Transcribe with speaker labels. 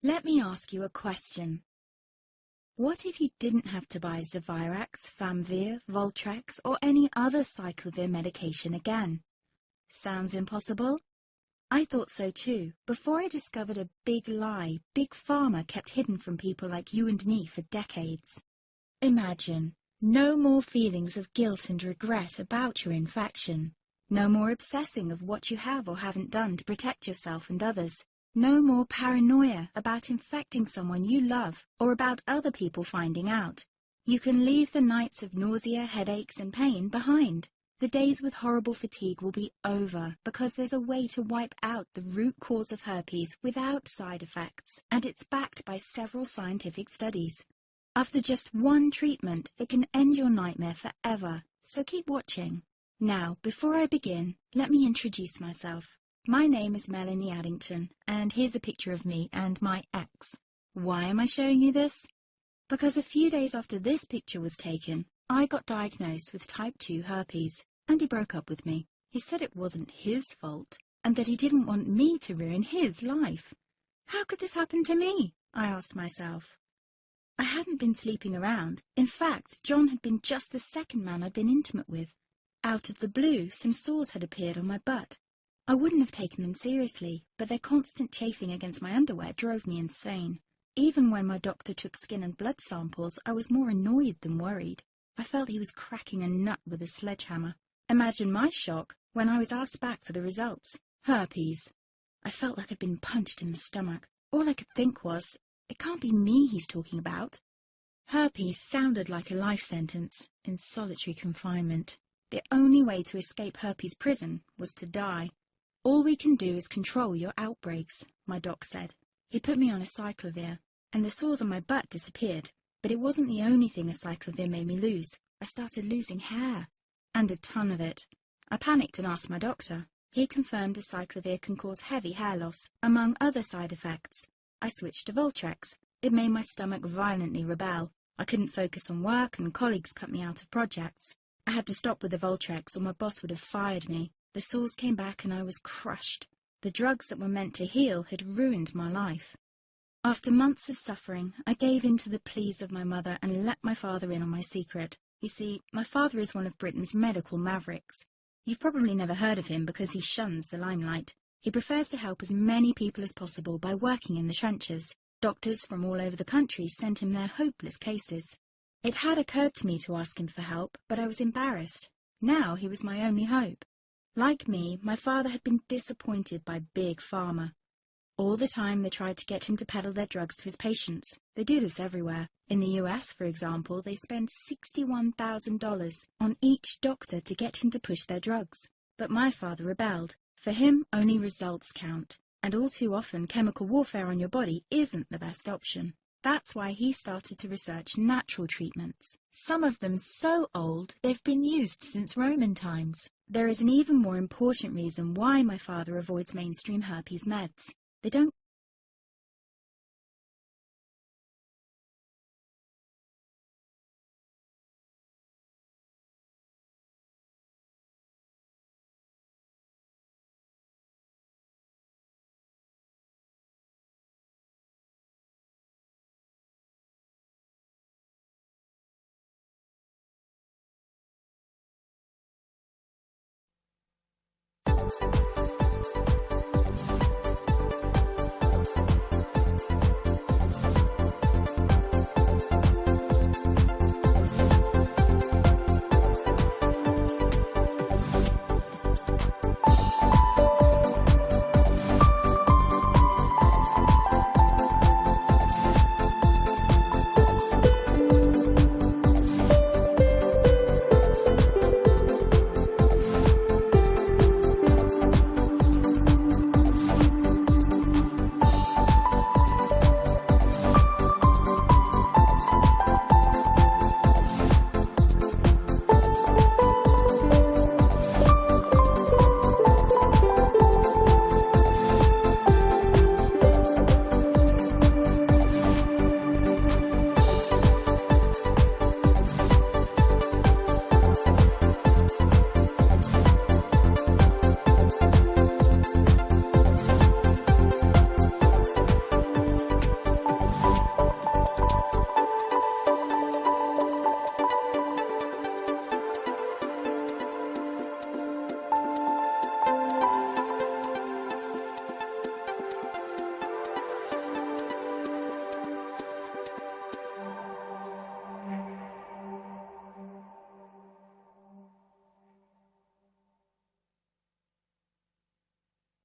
Speaker 1: Let me ask you a question. What if you didn't have to buy Zevirax, Famvir, Voltrex, or any other cyclovir medication again? Sounds impossible? I thought so too, before I discovered a big lie Big Pharma kept hidden from people like you and me for decades. Imagine, no more feelings of guilt and regret about your infection. No more obsessing of what you have or haven't done to protect yourself and others. No more paranoia about infecting someone you love or about other people finding out. You can leave the nights of nausea, headaches and pain behind. The days with horrible fatigue will be over because there's a way to wipe out the root cause of herpes without side effects, and it's backed by several scientific studies. After just one treatment, it can end your nightmare forever, so keep watching. Now, before I begin, let me introduce myself. My name is Melanie Addington, and here's a picture of me and my ex. Why am I showing you this? Because a few days after this picture was taken, I got diagnosed with type 2 herpes, and he broke up with me. He said it wasn't his fault, and that he didn't want me to ruin his life. How could this happen to me? I asked myself. I hadn't been sleeping around. In fact, John had been just the second man I'd been intimate with. Out of the blue, some sores had appeared on my butt. I wouldn't have taken them seriously, but their constant chafing against my underwear drove me insane. Even when my doctor took skin and blood samples, I was more annoyed than worried. I felt he was cracking a nut with a sledgehammer. Imagine my shock when I was asked back for the results. Herpes. I felt like I'd been punched in the stomach. All I could think was, it can't be me he's talking about. Herpes sounded like a life sentence in solitary confinement. The only way to escape herpes prison was to die. All we can do is control your outbreaks, my doc said. He put me on a cyclovir, and the sores on my butt disappeared. But it wasn't the only thing a cyclovir made me lose. I started losing hair, and a ton of it. I panicked and asked my doctor. He confirmed a cyclovir can cause heavy hair loss, among other side effects. I switched to Voltrex. It made my stomach violently rebel. I couldn't focus on work, and colleagues cut me out of projects. I had to stop with the Voltrex, or my boss would have fired me. The sores came back and I was crushed. The drugs that were meant to heal had ruined my life. After months of suffering, I gave in to the pleas of my mother and let my father in on my secret. You see, my father is one of Britain's medical mavericks. You've probably never heard of him because he shuns the limelight. He prefers to help as many people as possible by working in the trenches. Doctors from all over the country sent him their hopeless cases. It had occurred to me to ask him for help, but I was embarrassed. Now he was my only hope. Like me, my father had been disappointed by Big Pharma. All the time they tried to get him to peddle their drugs to his patients. They do this everywhere. In the US, for example, they spend $61,000 on each doctor to get him to push their drugs. But my father rebelled. For him, only results count. And all too often, chemical warfare on your body isn't the best option. That's why he started to research natural treatments. Some of them so old, they've been used since Roman times. There is an even more important reason why my father avoids mainstream herpes meds. They don't